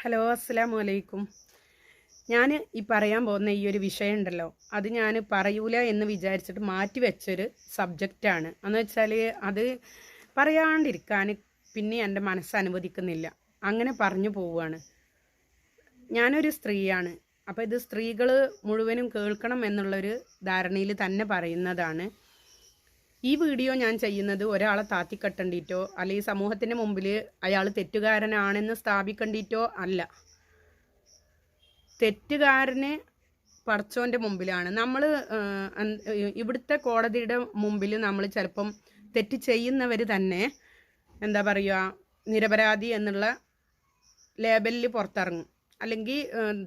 Hello, അസ്സലാമു അലൈക്കും. ഞാൻ ഈ പറയാൻ പോകുന്ന ഈ ഒരു വിഷയം ഉണ്ടല്ലോ, അത് ഞാൻ പറയൂല എന്ന് വിചാരിച്ചിട്ട് മാറ്റി വെച്ചൊരു സബ്ജക്റ്റാണ്. എന്ന് വെച്ചാൽ അത് പറയാണ്ടിരിക്കാൻ പിന്നെ എൻ്റെ മനസ്സ് അനുവദിക്കുന്നില്ല. അങ്ങനെ പറഞ്ഞു പോവുകയാണ്. ഞാനൊരു സ്ത്രീയാണ്. അപ്പോൾ ഇത് സ്ത്രീകൾ മുഴുവനും കേൾക്കണം എന്നുള്ളൊരു ധാരണയിൽ തന്നെ പറയുന്നതാണ്. ഈ വീഡിയോ ഞാൻ ചെയ്യുന്നത് ഒരാളെ താത്തിക്കെട്ടണ്ടിട്ടോ അല്ലെങ്കിൽ സമൂഹത്തിൻ്റെ മുമ്പിൽ അയാൾ തെറ്റുകാരനാണെന്ന് സ്ഥാപിക്കണ്ടിട്ടോ അല്ല. തെറ്റുകാരന് പടച്ചോൻ്റെ മുമ്പിലാണ്. നമ്മൾ ഇവിടുത്തെ കോടതിയുടെ മുമ്പിൽ നമ്മൾ ചിലപ്പം തെറ്റ് ചെയ്യുന്നവർ തന്നെ എന്താ പറയുക, നിരപരാധി എന്നുള്ള ലേബലിൽ പുറത്തിറങ്ങും. അല്ലെങ്കിൽ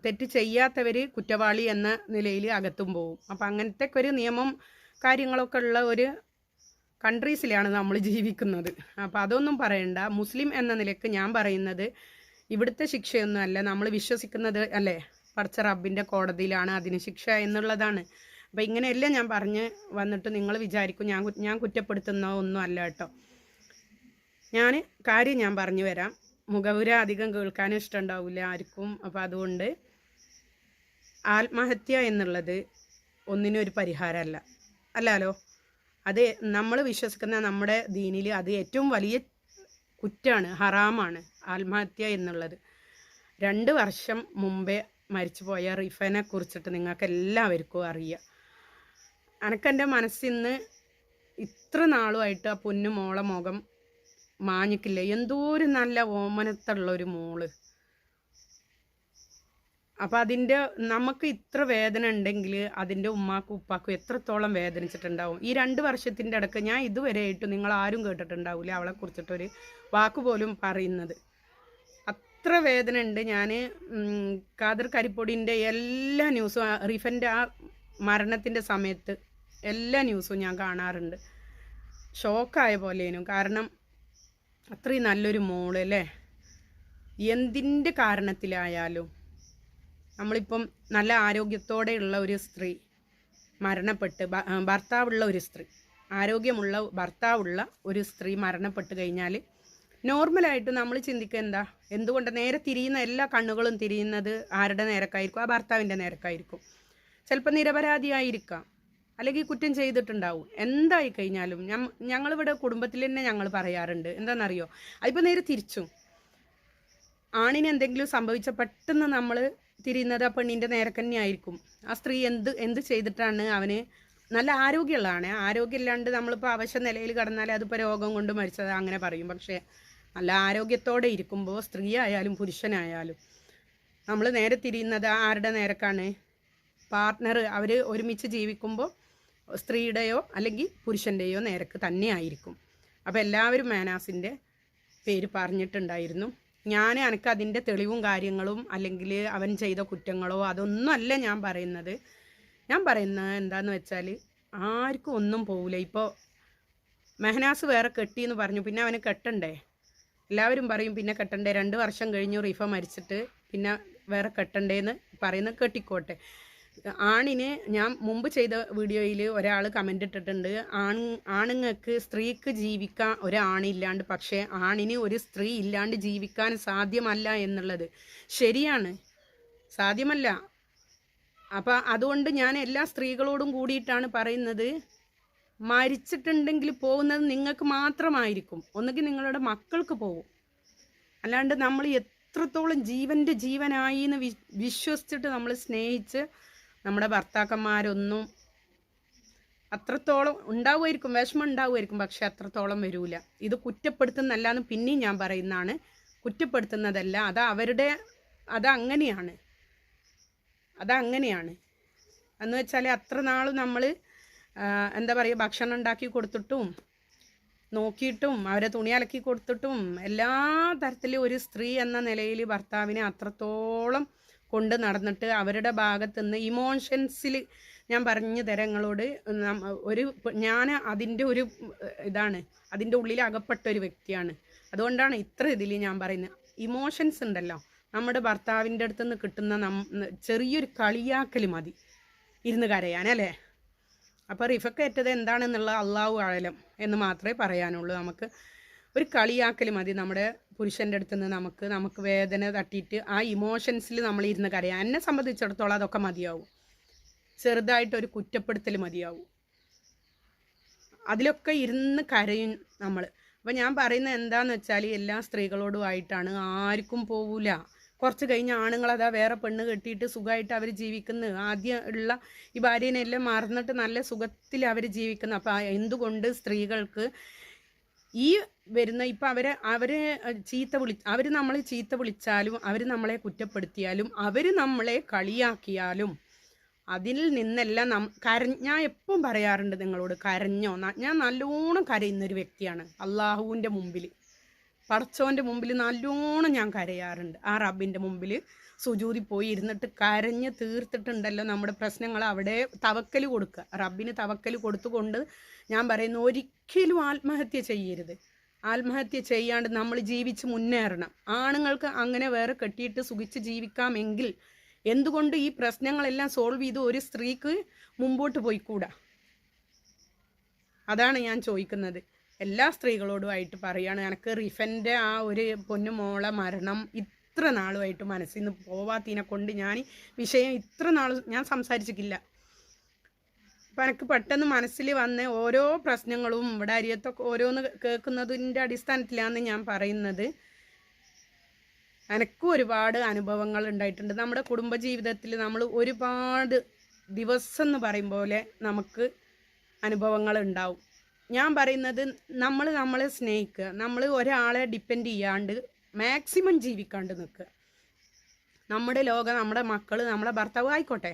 തെറ്റ് ചെയ്യാത്തവർ കുറ്റവാളി എന്ന നിലയിൽ അകത്തും പോകും. അപ്പം അങ്ങനത്തെ ഒരു നിയമം കാര്യങ്ങളൊക്കെ ഉള്ള ഒരു കൺട്രീസിലാണ് നമ്മൾ ജീവിക്കുന്നത്. അപ്പോൾ അതൊന്നും പറയണ്ട. മുസ്ലിം എന്ന നിലയ്ക്ക് ഞാൻ പറയുന്നത് ഇവിടുത്തെ ശിക്ഷയൊന്നും അല്ല, നമ്മൾ വിശ്വസിക്കുന്നത് അല്ലേ പടച്ച റബ്ബിൻ്റെ കോടതിയിലാണ് അതിന് ശിക്ഷ എന്നുള്ളതാണ്. അപ്പോൾ ഇങ്ങനെയല്ല ഞാൻ പറഞ്ഞ് വന്നിട്ട് നിങ്ങൾ വിചാരിക്കും ഞാൻ കുറ്റപ്പെടുത്തുന്ന ഒന്നും അല്ല കേട്ടോ. കാര്യം ഞാൻ പറഞ്ഞു വരാം. മുഖവുര അധികം കേൾക്കാനും ഇഷ്ടമുണ്ടാവില്ല ആർക്കും. അപ്പോൾ അതുകൊണ്ട് ആത്മഹത്യ എന്നുള്ളത് ഒന്നിനും ഒരു പരിഹാരമല്ല അല്ലല്ലോ. അത് നമ്മൾ വിശ്വസിക്കുന്ന നമ്മുടെ ദീനിൽ അത് ഏറ്റവും വലിയ കുറ്റമാണ്, ഹറാമാണ് ആത്മഹത്യ എന്നുള്ളത്. 2 വർഷം മുമ്പേ മരിച്ചുപോയ റിഫനെ കുറിച്ചിട്ട് നിങ്ങൾക്ക് എല്ലാവർക്കും അറിയാം. എനിക്കെൻ്റെ മനസ്സിന്ന് ഇത്ര നാളുമായിട്ട് ആ പൊന്നു മോളെ മുഖം മാഞ്ഞിക്കില്ല. എന്തോ ഒരു നല്ല ഓമനത്തുള്ളൊരു മോള്. അപ്പം നമുക്ക് ഇത്ര വേദന ഉണ്ടെങ്കിൽ അതിൻ്റെ ഉമ്മാക്കും ഉപ്പാക്കും എത്രത്തോളം വേദനിച്ചിട്ടുണ്ടാവും. ഈ 2 വർഷത്തിൻ്റെ ഇടയ്ക്ക് ഞാൻ ഇതുവരെയായിട്ട് നിങ്ങൾ ആരും കേട്ടിട്ടുണ്ടാവില്ല അവളെ കുറിച്ചിട്ടൊരു വാക്കുപോലും പറയുന്നത്. അത്ര വേദന ഉണ്ട്. ഞാൻ ഖാദർ കരിപ്പൊടിൻ്റെ എല്ലാ ന്യൂസും, റിഫൻ്റെ ആ മരണത്തിൻ്റെ സമയത്ത് എല്ലാ ന്യൂസും ഞാൻ കാണാറുണ്ട്. ഷോക്കായ പോലേനു. കാരണം അത്രയും നല്ലൊരു മോള് അല്ലേ. എന്തിൻ്റെ കാരണത്തിലായാലും നമ്മളിപ്പം നല്ല ആരോഗ്യത്തോടെയുള്ള ഒരു സ്ത്രീ മരണപ്പെട്ട്, ഭർത്താവുള്ള ഒരു സ്ത്രീ, ആരോഗ്യമുള്ള ഭർത്താവുള്ള ഒരു സ്ത്രീ മരണപ്പെട്ട് കഴിഞ്ഞാൽ നോർമലായിട്ട് നമ്മൾ ചിന്തിക്കുക എന്തുകൊണ്ട് നേരെ തിരിയുന്ന എല്ലാ കണ്ണുകളും തിരിയുന്നത് ആരുടെ നേരക്കായിരിക്കും? ആ ഭർത്താവിൻ്റെ നേരക്കായിരിക്കും. ചിലപ്പോൾ നിരപരാധിയായിരിക്കാം, അല്ലെങ്കിൽ കുറ്റം ചെയ്തിട്ടുണ്ടാവും. എന്തായി കഴിഞ്ഞാലും ഞങ്ങളിവിടെ കുടുംബത്തിൽ തന്നെ ഞങ്ങൾ പറയാറുണ്ട്, എന്താണെന്നറിയോ, അതിപ്പോൾ നേരെ തിരിച്ചും ആണിന് എന്തെങ്കിലും സംഭവിച്ച പെട്ടെന്ന് നമ്മൾ തിരിയുന്നത് ആ പെണ്ണിൻ്റെ നേരക്ക് തന്നെ ആയിരിക്കും. ആ സ്ത്രീ എന്ത് ചെയ്തിട്ടാണ് അവന് നല്ല ആരോഗ്യമുള്ളതാണ്. ആരോഗ്യമില്ലാണ്ട് നമ്മളിപ്പോൾ അവശ്യ നിലയിൽ കിടന്നാൽ അതിപ്പോൾ രോഗം കൊണ്ട് മരിച്ചത് അങ്ങനെ പറയും. പക്ഷേ നല്ല ആരോഗ്യത്തോടെ ഇരിക്കുമ്പോൾ സ്ത്രീ ആയാലും പുരുഷനായാലും നമ്മൾ നേരെ തിരിയുന്നത് ആരുടെ നേരക്കാണ്? പാർട്ട്ണർ, അവർ ഒരുമിച്ച് ജീവിക്കുമ്പോൾ സ്ത്രീയുടെയോ അല്ലെങ്കിൽ പുരുഷൻ്റെയോ നേരക്ക് തന്നെ ആയിരിക്കും. അപ്പോൾ എല്ലാവരും മാനാസിൻ്റെ പേര് പറഞ്ഞിട്ടുണ്ടായിരുന്നു. എനിക്ക് അതിൻ്റെ തെളിവും കാര്യങ്ങളും അല്ലെങ്കിൽ അവൻ ചെയ്ത കുറ്റങ്ങളോ അതൊന്നുമല്ല ഞാൻ പറയുന്നത്. എന്താന്ന് വെച്ചാൽ ആർക്കും ഒന്നും പോവില്ല. ഇപ്പോൾ മെഹനാസ് വേറെ കെട്ടിയെന്ന് പറഞ്ഞു, പിന്നെ അവന് കെട്ടണ്ടേ? എല്ലാവരും പറയും പിന്നെ കെട്ടണ്ടേ, 2 വർഷം കഴിഞ്ഞു റിഫ മരിച്ചിട്ട് പിന്നെ വേറെ കെട്ടണ്ടേന്ന് പറയുന്നത്. കെട്ടിക്കോട്ടെ. ആണിന് ഞാൻ മുമ്പ് ചെയ്ത വീഡിയോയിൽ ഒരാൾ കമൻ്റ് ഇട്ടിട്ടുണ്ട്, ആണുങ്ങൾക്ക് സ്ത്രീക്ക് ജീവിക്കാൻ ഒരാണില്ലാണ്ട്, പക്ഷേ ആണിന് ഒരു സ്ത്രീ ഇല്ലാണ്ട് ജീവിക്കാൻ സാധ്യമല്ല എന്നുള്ളത് ശരിയാണ്, സാധ്യമല്ല. അപ്പം അതുകൊണ്ട് ഞാൻ എല്ലാ സ്ത്രീകളോടും കൂടിയിട്ടാണ് പറയുന്നത്, മരിച്ചിട്ടുണ്ടെങ്കിൽ പോകുന്നത് നിങ്ങൾക്ക് മാത്രമായിരിക്കും. ഒന്നുകിൽ നിങ്ങളുടെ മക്കൾക്ക് പോകും. അല്ലാണ്ട് നമ്മൾ എത്രത്തോളം ജീവൻ്റെ ജീവനായി എന്ന് വിശ്വസിച്ചിട്ട് നമ്മൾ സ്നേഹിച്ച് നമ്മുടെ ഭർത്താക്കന്മാരൊന്നും അത്രത്തോളം ഉണ്ടാവുമായിരിക്കും, വിഷമം ഉണ്ടാവുമായിരിക്കും, പക്ഷെ അത്രത്തോളം വരൂല. ഇത് കുറ്റപ്പെടുത്തുന്നല്ലാന്ന് പിന്നെയും ഞാൻ പറയുന്നതാണ്, കുറ്റപ്പെടുത്തുന്നതല്ല. അതങ്ങനെയാണ് എന്ന് വെച്ചാൽ അത്ര നാളും നമ്മൾ എന്താ പറയുക, ഭക്ഷണം ഉണ്ടാക്കി കൊടുത്തിട്ടും നോക്കിയിട്ടും അവരെ തുണി അലക്കി കൊടുത്തിട്ടും എല്ലാ തരത്തിലും ഒരു സ്ത്രീ എന്ന നിലയിൽ ഭർത്താവിനെ അത്രത്തോളം കൊണ്ട് നടന്നിട്ട് അവരുടെ ഭാഗത്തുനിന്ന് ഇമോഷൻസിൽ ഞാൻ പറഞ്ഞു തരങ്ങളോട് ഞാൻ അതിൻ്റെ ഒരു അതിൻ്റെ ഉള്ളിൽ അകപ്പെട്ട ഒരു വ്യക്തിയാണ്. അതുകൊണ്ടാണ് ഇത്ര ഇതിൽ ഞാൻ പറയുന്നത്. ഇമോഷൻസ് ഉണ്ടല്ലോ, നമ്മുടെ ഭർത്താവിൻ്റെ അടുത്ത് നിന്ന് കിട്ടുന്ന ചെറിയൊരു കളിയാക്കൽ മതി ഇരുന്ന് കരയാനല്ലേ. അപ്പോൾ റിഫക്ക് ഏറ്റത് എന്താണെന്നുള്ള അള്ളാഹു ആഴലം എന്ന് മാത്രമേ പറയാനുള്ളൂ. നമുക്ക് ഒരു കളിയാക്കൽ മതി നമ്മുടെ പുരുഷൻ്റെ അടുത്ത് നിന്ന് നമുക്ക് വേദന തട്ടിയിട്ട് ആ ഇമോഷൻസിൽ നമ്മൾ ഇരുന്ന് കരയാം. എന്നെ സംബന്ധിച്ചിടത്തോളം അതൊക്കെ മതിയാവും. ചെറുതായിട്ടൊരു കുറ്റപ്പെടുത്തൽ മതിയാവും. അതിലൊക്കെ ഇരുന്ന് കരയും നമ്മൾ. അപ്പം ഞാൻ പറയുന്നത് എന്താണെന്ന് വെച്ചാൽ എല്ലാ സ്ത്രീകളോടുമായിട്ടാണ്, ആർക്കും പോവില്ല. കുറച്ച് കഴിഞ്ഞ ആണുങ്ങളതാ വേറെ പെണ്ണ് കെട്ടിയിട്ട് സുഖമായിട്ട് അവർ ജീവിക്കുന്നു. ആദ്യം ഉള്ള ഈ ഭാര്യേനെല്ലാം മറന്നിട്ട് നല്ല സുഖത്തിൽ അവർ ജീവിക്കുന്നു. അപ്പം എന്തുകൊണ്ട് സ്ത്രീകൾക്ക് ഈ വരുന്ന ഇപ്പം അവർ നമ്മൾ ചീത്ത വിളിച്ചാലും അവർ നമ്മളെ കുറ്റപ്പെടുത്തിയാലും അവർ നമ്മളെ കളിയാക്കിയാലും അതിൽ നിന്നെല്ലാം ഞാൻ എപ്പം പറയാറുണ്ട് നിങ്ങളോട്, കരഞ്ഞോ. ഞാൻ നല്ലോണം കരയുന്നൊരു വ്യക്തിയാണ്. അള്ളാഹുവിൻ്റെ മുമ്പിൽ, പടച്ചോൻ്റെ മുമ്പിൽ നല്ലോണം ഞാൻ കരയാറുണ്ട്. ആ റബ്ബിൻ്റെ മുമ്പിൽ സുജൂദി പോയി ഇരുന്നിട്ട് കരഞ്ഞ് തീർത്തിട്ടുണ്ടല്ലോ നമ്മുടെ പ്രശ്നങ്ങൾ. അവിടെ തവക്കൽ കൊടുക്കുക, റബ്ബിന് തവക്കൽ കൊടുത്തുകൊണ്ട് ഞാൻ പറയുന്നു, ഒരിക്കലും ആത്മഹത്യ ചെയ്യരുത്. ആത്മഹത്യ ചെയ്യാണ്ട് നമ്മൾ ജീവിച്ച് മുന്നേറണം. ആണുങ്ങൾക്ക് അങ്ങനെ വേറെ കെട്ടിയിട്ട് സുഖിച്ച് ജീവിക്കാമെങ്കിൽ എന്തുകൊണ്ട് ഈ പ്രശ്നങ്ങളെല്ലാം സോൾവ് ചെയ്ത് ഒരു സ്ത്രീക്ക് മുമ്പോട്ട് പോയിക്കൂടാ? അതാണ് ഞാൻ ചോദിക്കുന്നത്. എല്ലാ സ്ത്രീകളോടുമായിട്ട് പറയാണ്, എനിക്ക് റിഫൻ്റെ ആ ഒരു പൊന്നുമോളെ മരണം ഇത്ര നാളുമായിട്ട് മനസ്സിൽ നിന്ന് പോവാത്തതിനെ കൊണ്ട് ഞാൻ വിഷയം ഇത്ര നാൾ ഞാൻ സംസാരിച്ചിട്ടില്ല. അപ്പം എനിക്ക് പെട്ടെന്ന് മനസ്സിൽ വന്ന ഓരോ പ്രശ്നങ്ങളും ഇവിടെ അരിയത്തൊക്കെ ഓരോന്ന് കേൾക്കുന്നതിൻ്റെ അടിസ്ഥാനത്തിലാണ് ഞാൻ പറയുന്നത്. എനിക്കും ഒരുപാട് അനുഭവങ്ങൾ ഉണ്ടായിട്ടുണ്ട്. നമ്മുടെ കുടുംബജീവിതത്തിൽ നമ്മൾ ഒരുപാട് ദിവസം എന്ന് പറയും പോലെ നമുക്ക് അനുഭവങ്ങൾ ഉണ്ടാവും. ഞാൻ പറയുന്നത് നമ്മളെ സ്നേഹിക്കുക, നമ്മൾ ഒരാളെ ഡിപ്പെൻഡ് ചെയ്യാണ്ട് മാക്സിമം ജീവിക്കാണ്ട് നിൽക്കുക. നമ്മുടെ ലോകം, നമ്മുടെ മക്കൾ, നമ്മളെ ഭർത്താവ് ആയിക്കോട്ടെ,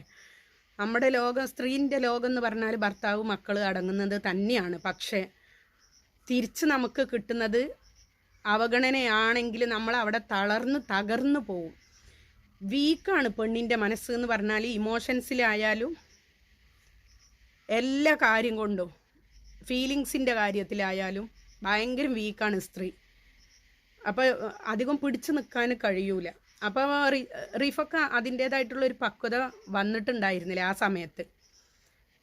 നമ്മുടെ ലോകം, സ്ത്രീൻ്റെ ലോകം എന്ന് പറഞ്ഞാൽ ഭർത്താവ് മക്കൾ അടങ്ങുന്നത് തന്നെയാണ്. പക്ഷേ തിരിച്ച് നമുക്ക് കിട്ടുന്നത് അവഗണനയാണെങ്കിൽ നമ്മൾ അവിടെ തകർന്നു പോവും. വീക്കാണ് പെണ്ണിൻ്റെ മനസ്സ് എന്ന് പറഞ്ഞാൽ. ഇമോഷൻസിലായാലും എല്ലാ കാര്യം കൊണ്ടും, ഫീലിങ്സിൻ്റെ കാര്യത്തിലായാലും ഭയങ്കര വീക്കാണ് സ്ത്രീ. അപ്പോൾ അധികം പിടിച്ചു നിൽക്കാൻ കഴിയൂല. അപ്പോൾ റീഫൊക്കെ അതിൻ്റേതായിട്ടുള്ളൊരു പക്വത വന്നിട്ടുണ്ടായിരുന്നില്ല ആ സമയത്ത്.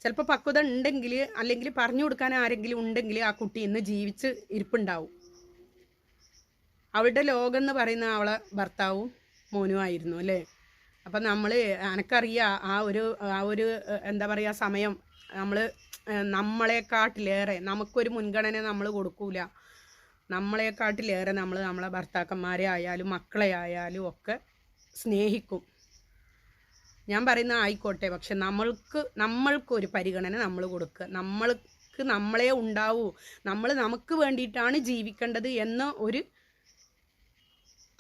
ചിലപ്പോൾ പക്വത ഉണ്ടെങ്കിൽ, അല്ലെങ്കിൽ പറഞ്ഞു കൊടുക്കാൻ ആരെങ്കിലും ഉണ്ടെങ്കിൽ ആ കുട്ടി ഇന്ന് ജീവിച്ച് ഇരിപ്പുണ്ടാവും. അവളുടെ ലോകം എന്ന് പറയുന്ന അവളെ ഭർത്താവും മോനും ആയിരുന്നു അല്ലേ. അപ്പം എനക്കറിയാം ആ ഒരു എന്താ പറയുക, സമയം നമ്മളെക്കാട്ടിലേറെ നമുക്കൊരു മുൻഗണന നമ്മൾ കൊടുക്കൂല. നമ്മളെക്കാട്ടിലേറെ നമ്മളെ ഭർത്താക്കന്മാരെ ആയാലും മക്കളെ ആയാലും ഒക്കെ സ്നേഹിക്കും. ഞാൻ പറയുന്ന ആയിക്കോട്ടെ, പക്ഷെ നമ്മൾക്കൊരു പരിഗണന നമ്മൾ കൊടുക്കുക. നമ്മളെ ഉണ്ടാവൂ, നമുക്ക് വേണ്ടിയിട്ടാണ് ജീവിക്കേണ്ടത് എന്ന ഒരു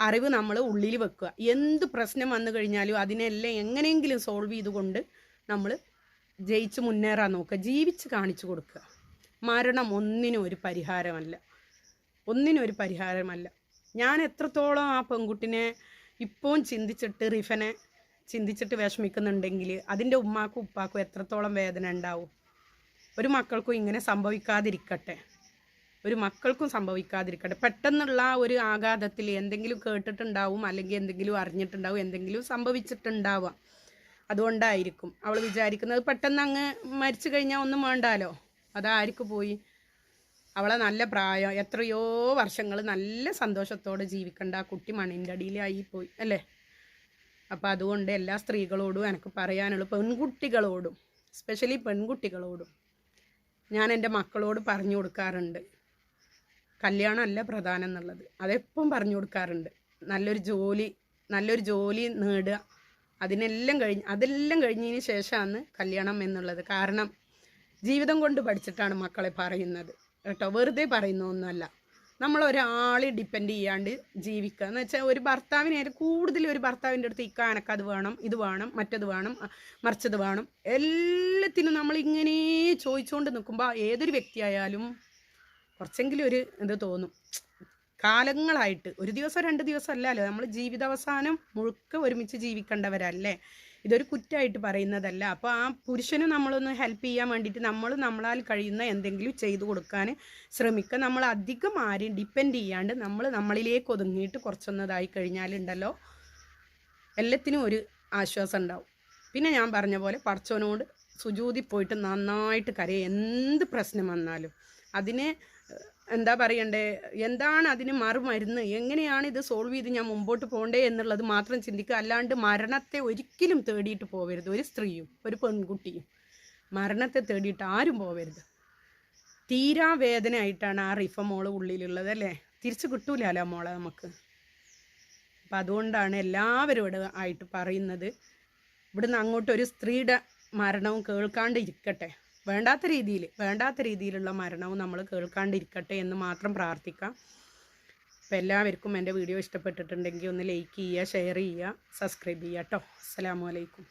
അറിവ് നമ്മൾ ഉള്ളിൽ വെക്കുക. എന്ത് പ്രശ്നം വന്നു കഴിഞ്ഞാലും അതിനെല്ലാം എങ്ങനെയെങ്കിലും സോൾവ് ചെയ്തുകൊണ്ട് നമ്മൾ ജയിച്ച് മുന്നേറാൻ നോക്കുക, ജീവിച്ച് കാണിച്ചു കൊടുക്കുക. മരണം ഒന്നിനും ഒരു പരിഹാരമല്ല. ഞാൻ എത്രത്തോളം ആ പെൺകുട്ടിനെ ഇപ്പോഴും റിഫനെ ചിന്തിച്ചിട്ട് വിഷമിക്കുന്നുണ്ടെങ്കിൽ അതിൻ്റെ ഉമ്മാക്കും ഉപ്പാക്കും എത്രത്തോളം വേദന ഉണ്ടാവും. ഒരു മക്കൾക്കും ഇങ്ങനെ സംഭവിക്കാതിരിക്കട്ടെ. പെട്ടെന്നുള്ള ഒരു ആഘാതത്തിൽ എന്തെങ്കിലും കേട്ടിട്ടുണ്ടാവും, അല്ലെങ്കിൽ എന്തെങ്കിലും അറിഞ്ഞിട്ടുണ്ടാവും, എന്തെങ്കിലും സംഭവിച്ചിട്ടുണ്ടാവാം. അതുകൊണ്ടായിരിക്കും അവൾ വിചാരിക്കുന്നത് പെട്ടെന്ന് അങ്ങ് മരിച്ചു കഴിഞ്ഞാൽ ഒന്നും വേണ്ടാലോ. അതായിരിക്കും പോയി. അവളെ നല്ല പ്രായം, എത്രയോ വർഷങ്ങൾ നല്ല സന്തോഷത്തോടെ ജീവിക്കേണ്ട ആ കുട്ടി മണ്ണിൻ്റെ അടിയിലായി പോയി അല്ലേ. അപ്പോൾ അതുകൊണ്ട് എല്ലാ സ്ത്രീകളോടും എനിക്ക് പറയാനുള്ള, പെൺകുട്ടികളോടും, സ്പെഷ്യലി പെൺകുട്ടികളോടും ഞാൻ എൻ്റെ മക്കളോട് പറഞ്ഞു കൊടുക്കാറുണ്ട്, കല്യാണമല്ല പ്രധാനം എന്നുള്ളത്. അതെപ്പം പറഞ്ഞു കൊടുക്കാറുണ്ട്. നല്ലൊരു ജോലി നേടുക, അതെല്ലാം കഴിഞ്ഞതിന് ശേഷമാണ് കല്യാണം എന്നുള്ളത്. കാരണം ജീവിതം കൊണ്ട് പഠിച്ചിട്ടാണ് മക്കളെ പറയുന്നത് കേട്ടോ, വെറുതെ പറയുന്ന ഒന്നുമല്ല. നമ്മളൊരാളെ ഡിപ്പെൻഡ് ചെയ്യാണ്ട് ജീവിക്കുക എന്ന് വെച്ചാൽ, ഒരു ഭർത്താവിൻ്റെ അടുത്ത് എനക്കത് വേണം, ഇത് വേണം, മറ്റത് വേണം, മറിച്ചത് വേണം, എല്ലാത്തിനും നമ്മളിങ്ങനെ ചോദിച്ചുകൊണ്ട് നിൽക്കുമ്പോൾ ഏതൊരു വ്യക്തിയായാലും കുറച്ചെങ്കിലും ഒരു ഇത് തോന്നും. കാലങ്ങളായിട്ട്, ഒരു ദിവസം 2 ദിവസം അല്ലല്ലോ, നമ്മൾ ജീവിതാവസാനം മുഴുക്ക ഒരുമിച്ച് ജീവിക്കേണ്ടവരല്ലേ. ഇതൊരു കുറ്റമായിട്ട് പറയുന്നതല്ല. അപ്പോൾ ആ പുരുഷന് നമ്മളൊന്ന് ഹെൽപ്പ് ചെയ്യാൻ വേണ്ടിയിട്ട് നമ്മളാൽ കഴിയുന്ന എന്തെങ്കിലും ചെയ്തു കൊടുക്കാൻ ശ്രമിക്കുക. നമ്മൾ അധികം ആരെയും ഡിപ്പെൻഡ് ചെയ്യാണ്ട് നമ്മളിലേക്ക് ഒതുങ്ങിയിട്ട് കുറച്ചൊന്നതായി കഴിഞ്ഞാലുണ്ടല്ലോ, എല്ലാത്തിനും ഒരു ആശ്വാസം ഉണ്ടാവും. പിന്നെ ഞാൻ പറഞ്ഞ പോലെ പടച്ചോനോട് സുജൂദി പോയിട്ട് നന്നായിട്ട് കരയുക. എന്ത് പ്രശ്നം വന്നാലും അതിനെ എന്താ പറയണ്ടേ, എന്താണ് അതിന് മറുമരുന്ന്, എങ്ങനെയാണ് ഇത് സോൾവ് ചെയ്ത് ഞാൻ മുമ്പോട്ട് പോകണ്ടേ എന്നുള്ളത് മാത്രം ചിന്തിക്കുക. അല്ലാണ്ട് മരണത്തെ ഒരിക്കലും തേടിയിട്ട് പോകരുത്. ഒരു സ്ത്രീയും ഒരു പെൺകുട്ടിയും മരണത്തെ തേടിയിട്ട് ആരും പോകരുത്. തീരാ വേദനയായിട്ടാണ് ആ റിഫ മോള് ഉള്ളിലുള്ളത് അല്ലേ. തിരിച്ചു കിട്ടൂലല്ലോ മോളെ നമുക്ക്. അപ്പം അതുകൊണ്ടാണ് എല്ലാവരോട് ആയിട്ട് പറയുന്നത്, ഇവിടുന്ന് അങ്ങോട്ട് ഒരു സ്ത്രീയുടെ മരണവും കേൾക്കാണ്ടിരിക്കട്ടെ. വേണ്ടാത്ത രീതിയിലുള്ള മരണവും നമ്മൾ കേൾക്കാണ്ടിരിക്കട്ടെ എന്ന് മാത്രം പ്രാർത്ഥിക്കാം. അപ്പോൾ എല്ലാവർക്കും എൻ്റെ വീഡിയോ ഇഷ്ടപ്പെട്ടിട്ടുണ്ടെങ്കിൽ ഒന്ന് ലൈക്ക് ചെയ്യുക, ഷെയർ ചെയ്യുക, സബ്സ്ക്രൈബ് ചെയ്യുക കേട്ടോ. അസ്സലാമു അലൈക്കും.